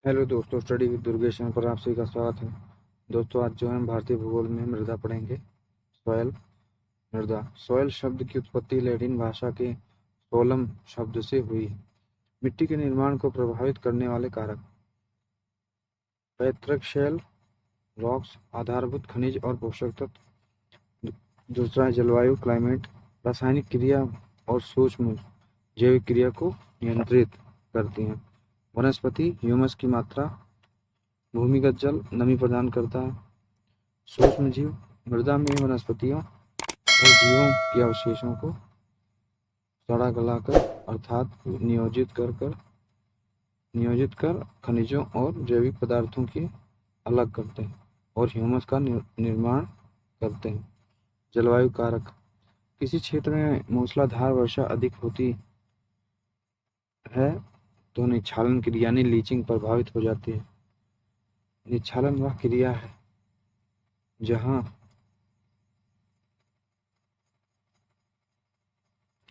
Hello दोस्तों, study with Durgesh channel पर आप सभी का स्वागत है। दोस्तों, आज जो है हम भारतीय भूगोल में मृदा पढ़ेंगे। सॉयल, मृदा। सॉयल शब्द की उत्पत्ति लैटिन भाषा के सोलम शब्द से हुई है। मिट्टी के निर्माण को प्रभावित करने वाले कारक: पैतृक शैल, रॉक्स, आधारभूत खनिज और पोषक तत्व। दूसरा है जलवायु, क्लाइमेट। रासायनिक क्रिया और सूक्ष्म जैविक क्रिया को नियंत्रित करती हैं। वनस्पति, ह्यूमस की मात्रा। भूमिगत जल नमी प्रदान करता है। सूक्ष्म जीव, मृदा में वनस्पतियों और जीवों के अवशेषों को सड़ा गलाकर अर्थात नियोजित कर खनिजों और जैविक पदार्थों की अलग करते हैं और ह्यूमस का निर्माण करते हैं। जलवायु कारक: किसी क्षेत्र में मूसलाधार वर्षा अधिक होती है तो निच्छालन क्रिया यानी लीचिंग प्रभावित हो जाती है। निच्छालन वह क्रिया है जहाँ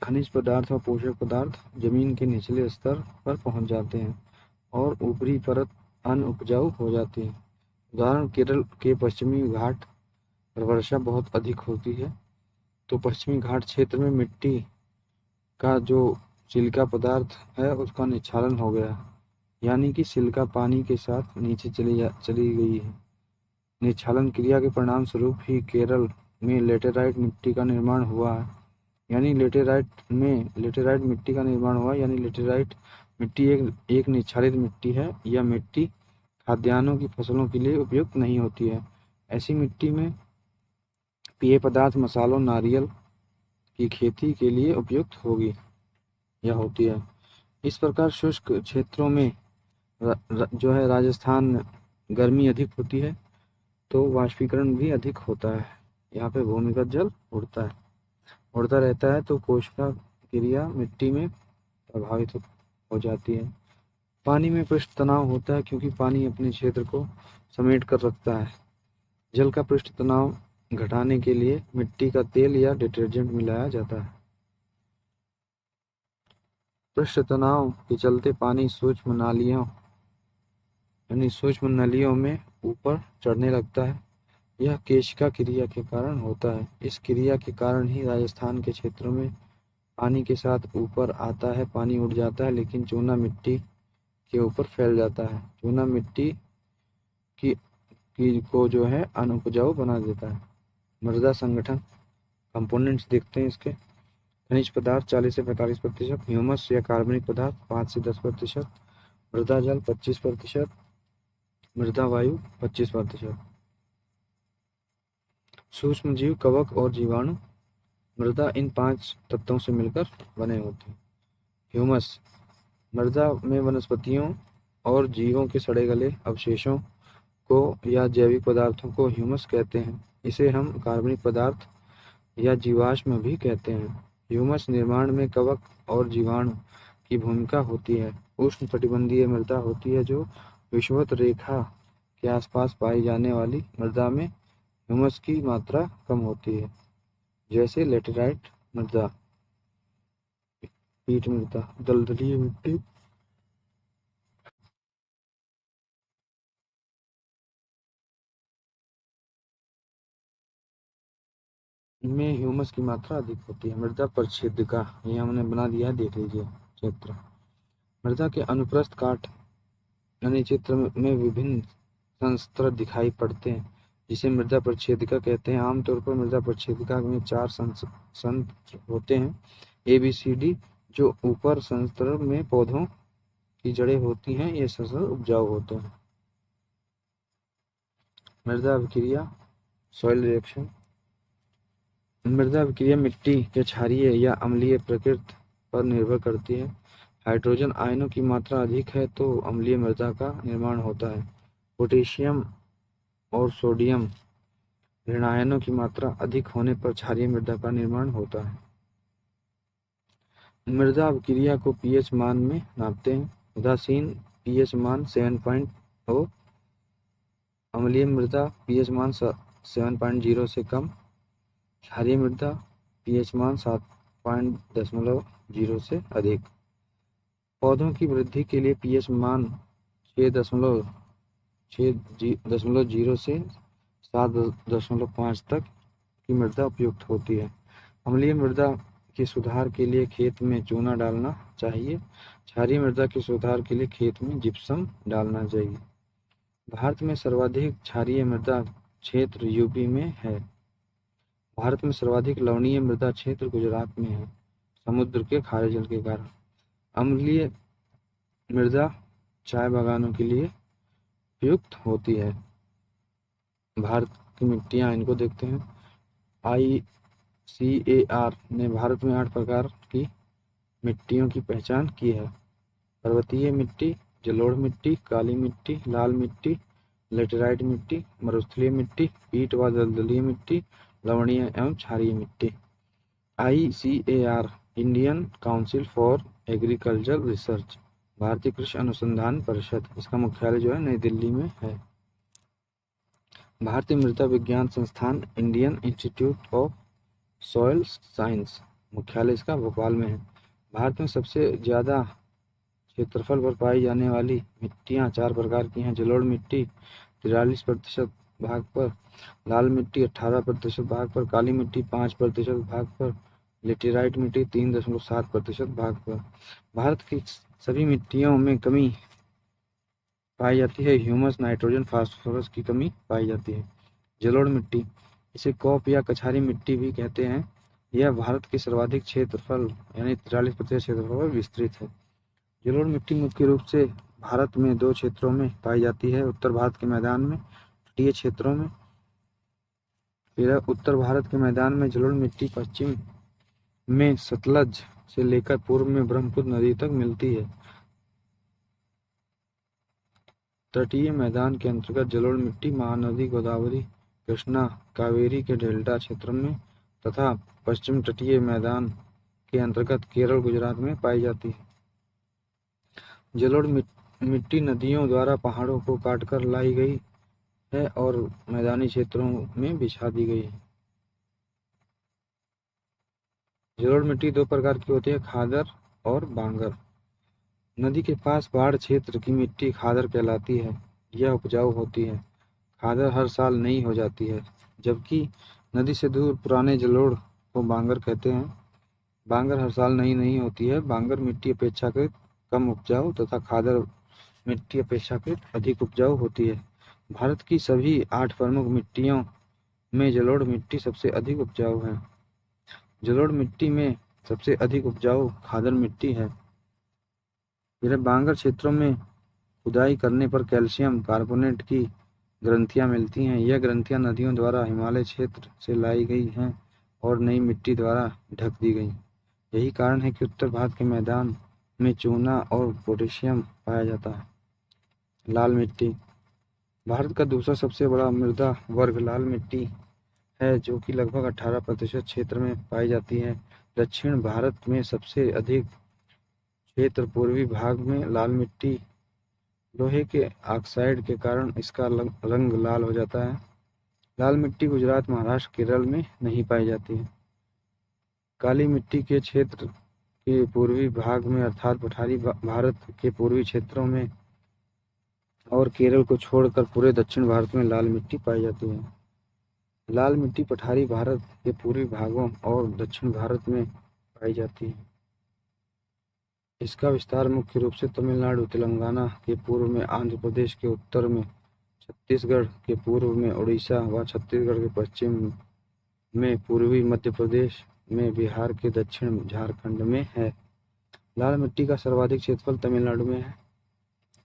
खनिज पदार्थ और पोषक पदार्थ जमीन के निचले स्तर पर पहुंच जाते हैं और ऊपरी परत अनउपजाऊ हो जाती है। उदाहरण: केरल के पश्चिमी घाट पर वर्षा बहुत अधिक होती है तो पश्चिमी घाट क्षेत्र में मिट्टी का जो सिलिका पदार्थ है उसका निच्छालन हो गया, यानी कि सिलिका पानी के साथ नीचे चली गई है। निच्छालन क्रिया के परिणाम स्वरूप ही केरल में लेटेराइट मिट्टी का निर्माण हुआ है, यानी लेटेराइट मिट्टी का निर्माण हुआ, यानी लेटेराइट मिट्टी एक निच्छादित मिट्टी है। यह मिट्टी खाद्यान्नों की फसलों के लिए उपयुक्त नहीं होती है। ऐसी मिट्टी में पेय पदार्थ, मसालों, नारियल की खेती के लिए उपयुक्त होगी या होती है। इस प्रकार शुष्क क्षेत्रों में जो है राजस्थान में गर्मी अधिक होती है तो वाष्पीकरण भी अधिक होता है। यहाँ पे भूमिगत जल उड़ता रहता है तो कोशिका क्रिया मिट्टी में प्रभावित हो जाती है। पानी में पृष्ठ तनाव होता है क्योंकि पानी अपने क्षेत्र को समेट कर रखता है। जल का पृष्ठ तनाव घटाने के लिए मिट्टी का तेल या डिटर्जेंट मिलाया जाता है। पृष्ठ तनाव के चलते पानी सूक्ष्म नलियों में ऊपर चढ़ने लगता है। यह केशिका क्रिया के कारण होता है। इस क्रिया के कारण ही राजस्थान के क्षेत्रों में पानी के साथ ऊपर आता है, पानी उड़ जाता है, लेकिन चूना मिट्टी के ऊपर फैल जाता है। चूना मिट्टी की को जो है अनउपजाऊ बना देता है। मृदा संगठन, कंपोनेंट्स देखते हैं इसके। खनिज पदार्थ 40 से 45%, ह्यूमस या कार्बनिक पदार्थ 5 से 10%, मृदा जल 25%, मृदा वायु 25%। सूक्ष्म जीव, कवक और जीवाणु। मृदा इन 5 तत्वों से मिलकर बने होते हैं। ह्यूमस, मृदा में वनस्पतियों और जीवों के सड़े गले अवशेषों को या जैविक पदार्थों को ह्यूमस कहते हैं। इसे हम कार्बनिक पदार्थ या जीवाश्म भी कहते हैं। ह्यूमस निर्माण में कवक और जीवाणु की भूमिका होती है। उष्णकटिबंधीय मृदा होती है जो विषुवत रेखा के आसपास पाई जाने वाली मृदा में ह्यूमस की मात्रा कम होती है, जैसे लेटेराइट मृदा, पीट मृदा, दलदली मिट्टी। में ह्यूमस की मात्रा अधिक होती है। मृदा परिच्छेदिका, ये हमने बना दिया है, देख लीजिए चित्र। मृदा के अनुप्रस्थ काट यानी चित्र में विभिन्न संस्त्र दिखाई पड़ते हैं जिसे मृदा परिच्छेदिका कहते हैं। आमतौर पर मृदा परिच्छेदिका में 4 संस्त्र होते हैं, ABCD। जो ऊपर संस्त्र में पौधों की जड़ें होती हैं, ये संस्त्र उपजाऊ होते हैं। मृदा अभिक्रिया, सॉइल रिएक्शन। मृदा अभिक्रिया मिट्टी के क्षारीय या अम्लीय प्रकृति पर निर्भर करती है। हाइड्रोजन आयनों की मात्रा अधिक है तो अम्लीय मृदा का निर्माण होता है। पोटेशियम और सोडियम ऋणायनों की मात्रा अधिक होने पर क्षारीय मृदा का निर्माण होता है। मृदा अभिक्रिया को pH मान में नापते हैं। उदासीन pH मान 7.0, अम्लीय मृदा pH मान 7.0 से कम, क्षारीय मृदा pH मान 7.0 से अधिक। पौधों की वृद्धि के लिए pH मान 6.0 से 7.5 तक की मृदा उपयुक्त होती है। अम्लीय मृदा के सुधार के लिए खेत में चूना डालना चाहिए। क्षारीय मृदा के सुधार के लिए खेत में जिप्सम डालना चाहिए। भारत में सर्वाधिक क्षारीय मृदा क्षेत्र यूपी में है। भारत में सर्वाधिक लवणीय मृदा क्षेत्र गुजरात में है, समुद्र के खारे जल के कारण। अम्लीय मृदा चाय बागानों के लिए उपयुक्त होती है। भारत की मिट्टियाँ, इनको देखते हैं। ICAR ने भारत में 8 प्रकार की मिट्टियों की पहचान की है। पर्वतीय मिट्टी, जलोढ़ मिट्टी, काली मिट्टी, लाल मिट्टी, लेटेराइट मिट्टी, मरुस्थलीय मिट्टी, ईंट व दलदली मिट्टी, लवणीय एवं क्षारीय मिट्टी। ICAR, Indian council for agriculture research, भारतीय कृषि अनुसंधान परिषद, इसका मुख्यालय जो है नई दिल्ली में है। भारतीय मृदा विज्ञान संस्थान, Indian institute of soil science, मुख्यालय इसका भोपाल में है। भारत में सबसे ज़्यादा क्षेत्रफल पर पाई जाने वाली मिट्टियाँ 4 प्रकार की हैं। जलोढ़ मिट्टी 43% भाग पर, लाल मिट्टी 18% भाग पर, काली मिट्टी 5% भाग पर, लेटेराइट मिट्टी 3.7% भाग पर। भारत की सभी मिट्टियों में कमी पाई जाती है। ह्यूमस, नाइट्रोजन, फास्फोरस की कमी पाई जाती है। जलोढ़ मिट्टी, इसे कॉप या कछारी मिट्टी भी कहते हैं, यह भारत के सर्वाधिक क्षेत्रफल यानी 43% क्षेत्रफल पर विस्तृत है। जलोढ़ मिट्टी मुख्य रूप से भारत में 2 क्षेत्रों में पाई जाती है, उत्तर भारत के मैदान में, तटीय क्षेत्रों में। उत्तर भारत के मैदान में जलोढ़ मिट्टी पश्चिम में सतलज से लेकर पूर्व में ब्रह्मपुत्र नदी तक मिलती है। तटीय मैदान के अंतर्गत जलोढ़ मिट्टी महानदी गोदावरी, कृष्णा, कावेरी के डेल्टा क्षेत्र में तथा पश्चिम तटीय मैदान के अंतर्गत केरल, गुजरात में पाई जाती है। जलोढ़ मिट्टी नदियों द्वारा पहाड़ों को काटकर लाई गई है और मैदानी क्षेत्रों में बिछा दी गई है। जलोढ़ मिट्टी 2 प्रकार की होती है, खादर और बांगर। नदी के पास बाढ़ क्षेत्र की मिट्टी खादर कहलाती है, यह उपजाऊ होती है। खादर हर साल नई हो जाती है, जबकि नदी से दूर पुराने जलोढ़ को बांगर कहते हैं। बांगर हर साल नई नहीं होती है। बांगर मिट्टी अपेक्षाकृत कम उपजाऊ तथा खादर मिट्टी अपेक्षाकृत अधिक उपजाऊ होती है। भारत की सभी 8 प्रमुख मिट्टियों में जलोढ़ मिट्टी सबसे अधिक उपजाऊ है। जलोढ़ मिट्टी में सबसे अधिक उपजाऊ खादर मिट्टी है। बांगर क्षेत्रों में खुदाई करने पर कैल्शियम कार्बोनेट की ग्रंथियां मिलती हैं। यह ग्रंथियां नदियों द्वारा हिमालय क्षेत्र से लाई गई हैं और नई मिट्टी द्वारा ढक दी गई। यही कारण है कि उत्तर भारत के मैदान में चूना और पोटेशियम पाया जाता है। लाल मिट्टी, भारत का दूसरा सबसे बड़ा मृदा वर्ग लाल मिट्टी है, जो कि लगभग 18% क्षेत्र में पाई जाती है। दक्षिण भारत में सबसे अधिक क्षेत्र पूर्वी भाग में लाल मिट्टी, लोहे के ऑक्साइड के कारण इसका रंग लाल हो जाता है। लाल मिट्टी गुजरात, महाराष्ट्र, केरल में नहीं पाई जाती है। काली मिट्टी के क्षेत्र के पूर्वी भाग में अर्थात पठारी भारत के पूर्वी क्षेत्रों में और केरल को छोड़कर पूरे दक्षिण भारत में लाल मिट्टी पाई जाती है। लाल मिट्टी पठारी भारत के पूर्वी भागों और दक्षिण भारत में पाई जाती है। इसका विस्तार मुख्य रूप से तमिलनाडु, तेलंगाना के पूर्व में, आंध्र प्रदेश के उत्तर में, छत्तीसगढ़ के पूर्व में, उड़ीसा व छत्तीसगढ़ के पश्चिम में, पूर्वी मध्य प्रदेश में, बिहार के दक्षिण झारखंड में है। लाल मिट्टी का सर्वाधिक क्षेत्रफल तमिलनाडु में है।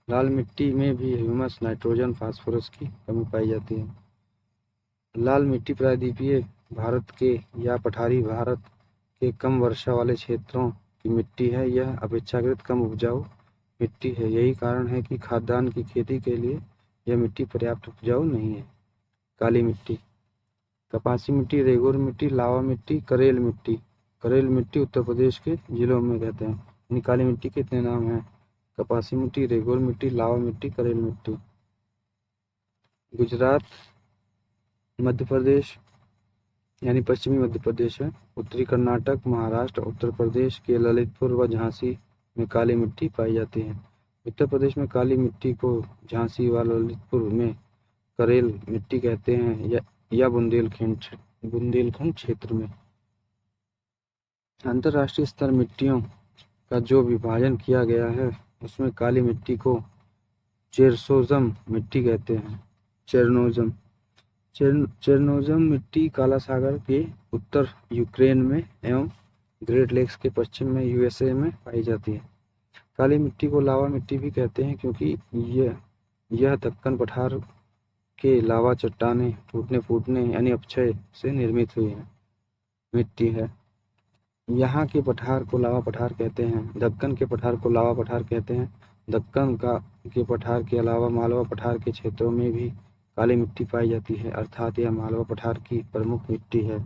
लाल मिट्टी में भी ह्यूमस, नाइट्रोजन, फास्फोरस की कमी पाई जाती है। लाल मिट्टी प्रायद्वीपीय भारत के या पठारी भारत के कम वर्षा वाले क्षेत्रों की मिट्टी है। यह अपेक्षाकृत कम उपजाऊ मिट्टी है। यही कारण है कि खाद्यान्न की खेती के लिए यह मिट्टी पर्याप्त उपजाऊ नहीं है। काली मिट्टी, कपासी मिट्टी, रेगुर मिट्टी, लावा मिट्टी, करेल मिट्टी। करेल मिट्टी उत्तर प्रदेश के जिलों में कहते हैं। यानी काली मिट्टी के इतने नाम हैं: कपासी मिट्टी, रेगुर मिट्टी, लावा मिट्टी, करेल मिट्टी। गुजरात, मध्य प्रदेश यानी पश्चिमी मध्य प्रदेश है, उत्तरी कर्नाटक, महाराष्ट्र, उत्तर प्रदेश के ललितपुर व झांसी में काली मिट्टी पाई जाती है। उत्तर प्रदेश में काली मिट्टी को झांसी व ललितपुर में करेल मिट्टी कहते हैं, या बुंदेलखंड क्षेत्र में। अंतर्राष्ट्रीय स्तर मिट्टियों का जो विभाजन किया गया है उसमें काली मिट्टी को चेरनोज़म मिट्टी कहते हैं। चेरनोज़म मिट्टी काला सागर के उत्तर यूक्रेन में एवं ग्रेट लेक्स के पश्चिम में यूएसए में पाई जाती है। काली मिट्टी को लावा मिट्टी भी कहते हैं क्योंकि यह दक्कन पठार के लावा चट्टानें टूटने फूटने यानी अपक्षय से निर्मित हुई मिट्टी है। यहाँ के पठार को लावा पठार कहते हैं। दक्कन के पठार को लावा पठार कहते हैं। दक्कन के पठार के अलावा मालवा पठार के क्षेत्रों में भी काली मिट्टी पाई जाती है, अर्थात यह मालवा पठार की प्रमुख मिट्टी है।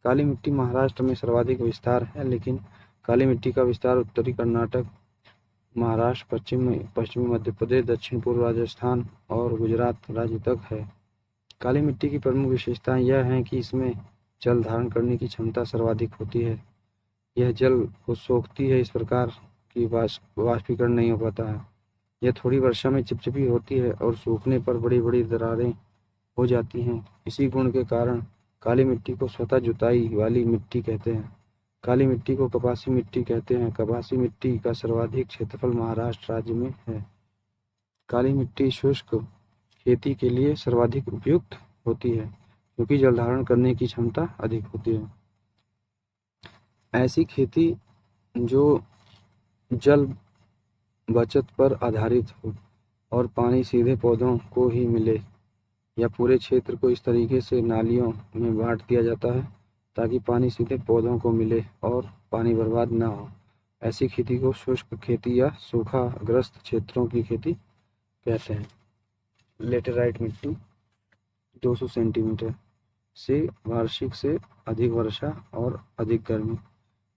काली मिट्टी महाराष्ट्र में सर्वाधिक विस्तार है, लेकिन काली मिट्टी का विस्तार उत्तरी कर्नाटक, महाराष्ट्र, पश्चिमी मध्य प्रदेश, दक्षिण पूर्व राजस्थान और गुजरात राज्य तक है। काली मिट्टी की प्रमुख विशेषताएं यह हैं कि इसमें जल धारण करने की क्षमता सर्वाधिक होती है। यह जल को सोखती है, इस प्रकार की वाष्पीकरण नहीं हो पाता है। यह थोड़ी वर्षा में चिपचिपी होती है और सूखने पर बड़ी बड़ी दरारें हो जाती हैं। इसी गुण के कारण काली मिट्टी को स्वतः जुताई वाली मिट्टी कहते हैं। काली मिट्टी को कपासी मिट्टी कहते हैं। कपासी मिट्टी का सर्वाधिक क्षेत्रफल महाराष्ट्र राज्य में है। काली मिट्टी शुष्क खेती के लिए सर्वाधिक उपयुक्त होती है क्योंकि जल धारण करने की क्षमता अधिक होती है। ऐसी खेती जो जल बचत पर आधारित हो और पानी सीधे पौधों को ही मिले, या पूरे क्षेत्र को इस तरीके से नालियों में बांट दिया जाता है ताकि पानी सीधे पौधों को मिले और पानी बर्बाद न हो। ऐसी खेती को शुष्क खेती या सूखाग्रस्त क्षेत्रों की खेती कहते हैं। लेटेराइट मिट्टी 200 सेंटीमीटर से वार्षिक से अधिक वर्षा और अधिक गर्मी।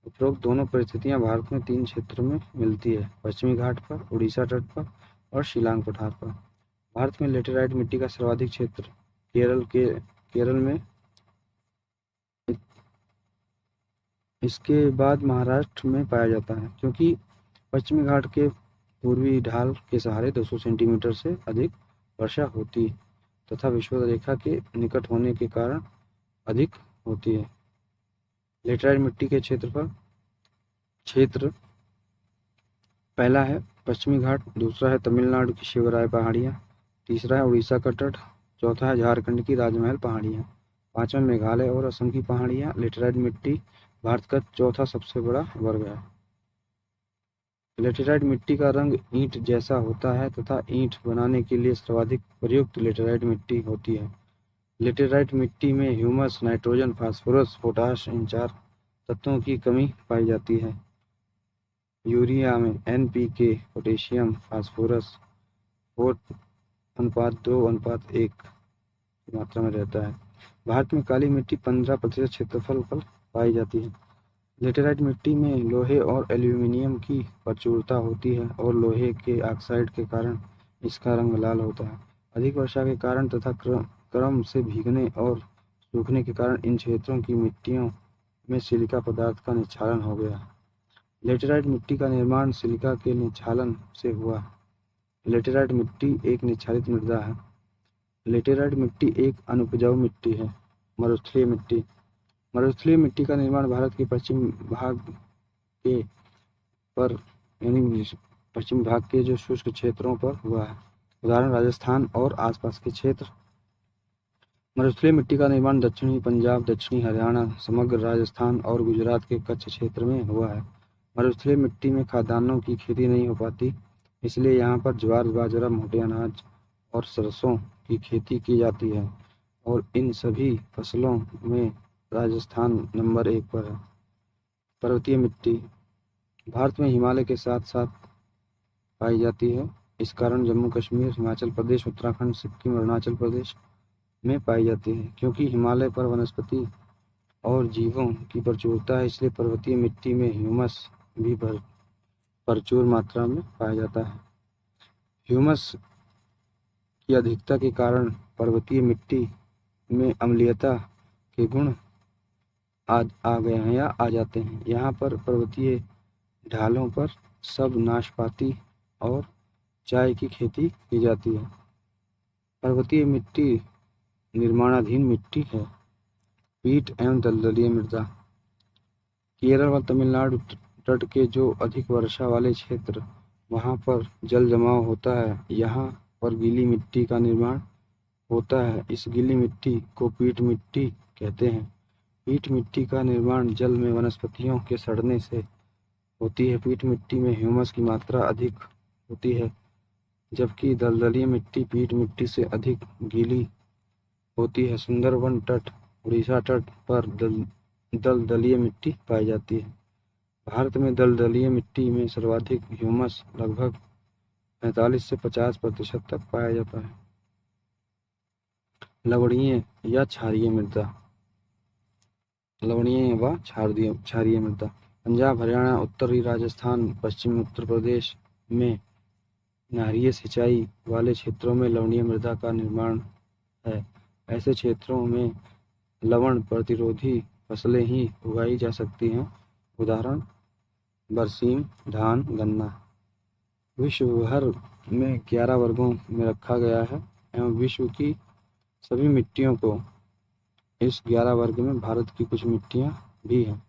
उपरोक्त दोनों परिस्थितियां भारत में 3 क्षेत्र में मिलती है, पश्चिमी घाट पर, उड़ीसा तट पर और शिलांग पठार पर। भारत में लेटेराइट मिट्टी का सर्वाधिक क्षेत्र केरल में, इसके बाद महाराष्ट्र में पाया जाता है, क्योंकि पश्चिमी घाट के पूर्वी ढाल के सहारे 200 सेंटीमीटर से अधिक वर्षा होती तथा विषुवत रेखा के निकट होने के कारण अधिक होती है। लेटेराइट मिट्टी के क्षेत्र पहला है पश्चिमी घाट, दूसरा है तमिलनाडु की शिवराय पहाड़ियाँ, तीसरा है उड़ीसा का तट, चौथा है झारखंड की राजमहल पहाड़ियाँ, पांचवा मेघालय और असम की पहाड़ियाँ। लेटेराइट मिट्टी भारत का चौथा सबसे बड़ा वर्ग है। लेटेराइट मिट्टी का रंग ईंट जैसा होता है तथा ईंट बनाने के लिए सर्वाधिक प्रयुक्त लेटेराइट मिट्टी होती है। लेटेराइट मिट्टी में ह्यूमस, नाइट्रोजन, फास्फोरस, पोटाश इन 4 तत्वों की कमी पाई जाती है। यूरिया में NPK, पोटेशियम, फास्फोरस 4:2:1 की मात्रा में रहता है। भारत में काली मिट्टी 15% क्षेत्रफल पर पाई जाती है। लेटेराइट मिट्टी में लोहे और एल्यूमीनियम की प्रचुरता होती है और लोहे के ऑक्साइड के कारण इसका रंग लाल होता है। अधिक वर्षा के कारण तथा क्रम से भीगने और सूखने के कारण इन क्षेत्रों की मिट्टियों में सिलिका पदार्थ का निक्षालन हो गया। लेटेराइट मिट्टी का निर्माण सिलिका के निक्षालन से हुआ। लेटेराइट मिट्टी एक निक्षालित मृदा है। लेटेराइट मिट्टी एक अनुपजाऊ मिट्टी है। मरुस्थलीय मिट्टी का निर्माण भारत के पश्चिम भाग के जो शुष्क क्षेत्रों पर हुआ है, उदाहरण राजस्थान और आसपास के क्षेत्र। मरुस्थलीय मिट्टी का निर्माण दक्षिणी पंजाब, दक्षिणी हरियाणा, समग्र राजस्थान और गुजरात के कच्छ क्षेत्र में हुआ है। मरुस्थलीय मिट्टी में खाद्यान्नों की खेती नहीं हो पाती, इसलिए यहाँ पर ज्वार, बाजरा, मोटे अनाज और सरसों की खेती की जाती है और इन सभी फसलों में राजस्थान नंबर 1 पर है। पर्वतीय मिट्टी भारत में हिमालय के साथ साथ पाई जाती है। इस कारण जम्मू कश्मीर, हिमाचल प्रदेश, उत्तराखंड, सिक्किम, अरुणाचल प्रदेश में पाई जाती है। क्योंकि हिमालय पर वनस्पति और जीवों की प्रचुरता है, इसलिए पर्वतीय मिट्टी में ह्यूमस भी प्रचुर मात्रा में पाया जाता है। ह्यूमस की अधिकता के कारण पर्वतीय मिट्टी में अम्लीयता के गुण आ गए हैं या आ जाते हैं। यहाँ पर पर्वतीय ढालों पर सब नाशपाती और चाय की खेती की जाती है। पर्वतीय मिट्टी निर्माणाधीन मिट्टी है। पीट एवं दलदलीय मृदा। केरल व तमिलनाडु तट के जो अधिक वर्षा वाले क्षेत्र, वहाँ पर जल जमाव होता है, यहाँ पर गीली मिट्टी का निर्माण होता है। इस गीली मिट्टी को पीट मिट्टी कहते हैं। पीट मिट्टी का निर्माण जल में वनस्पतियों के सड़ने से होती है। पीट मिट्टी में ह्यूमस की मात्रा अधिक होती है, जबकि दलदलीय मिट्टी पीट मिट्टी से अधिक गीली होती है। सुंदरबन तट, उड़ीसा तट पर दलदलीय मिट्टी पाई जाती है। भारत में दलदलीय मिट्टी में सर्वाधिक ह्यूमस लगभग 45 से 50% तक पाया जाता है। लवणीय या क्षारीय मृदा। लवणीय व क्षारीय मृदा। पंजाब, हरियाणा, उत्तरी राजस्थान, पश्चिमी उत्तर प्रदेश में नहरीय सिंचाई वाले क्षेत्रों में लवणीय मृदा का निर्माण है। ऐसे क्षेत्रों में लवण प्रतिरोधी फसलें ही उगाई जा सकती हैं। उदाहरण बरसीम, धान, गन्ना। विश्व भर में 11 वर्गों में रखा गया है एवं विश्व की सभी मिट्टियों को इस 11 वर्ग में भारत की कुछ मिट्टियाँ भी हैं।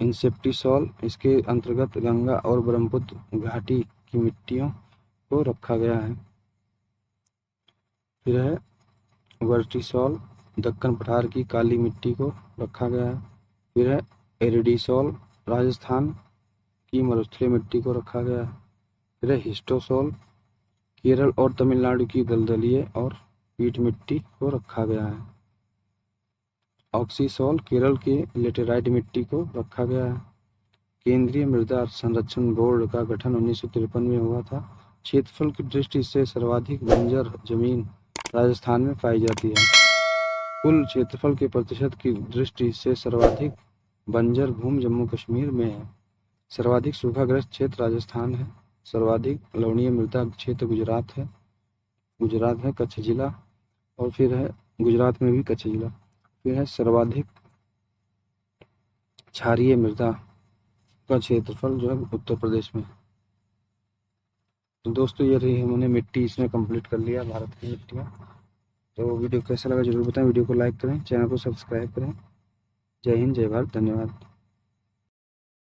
इंसेप्टिसॉल, इसके अंतर्गत गंगा और ब्रह्मपुत्र घाटी की मिट्टियों को रखा गया है। फिर है वर्टिसॉल, दक्कन पठार की काली मिट्टी को रखा गया है। फिर है एरिडिसॉल, राजस्थान की मरुस्थलीय मिट्टी को रखा गया है। फिर है हिस्टोसॉल, केरल और तमिलनाडु की दलदलीय और पीट मिट्टी को रखा गया है। ऑक्सीसॉल, केरल के लेटेराइट मिट्टी को रखा गया है। केंद्रीय मृदा संरक्षण बोर्ड का गठन 1953 में हुआ था। क्षेत्रफल की दृष्टि से सर्वाधिक बंजर जमीन राजस्थान में पाई जाती है। कुल क्षेत्रफल के प्रतिशत की दृष्टि से सर्वाधिक बंजर भूमि जम्मू कश्मीर में है। सर्वाधिक सूखाग्रस्त क्षेत्र राजस्थान है। सर्वाधिक लवणीय मृदा क्षेत्र गुजरात है कच्छ जिला, और फिर है गुजरात में भी कच्छ जिला। फिर है सर्वाधिक क्षारीय मृदा का क्षेत्रफल जो है उत्तर प्रदेश में। तो दोस्तों ये रही हमने मिट्टी इसमें कंप्लीट कर लिया, भारत की मिट्टियाँ। तो वीडियो कैसा लगा जरूर बताएं। वीडियो को लाइक करें, चैनल को सब्सक्राइब करें। जय हिंद, जय भारत, धन्यवाद।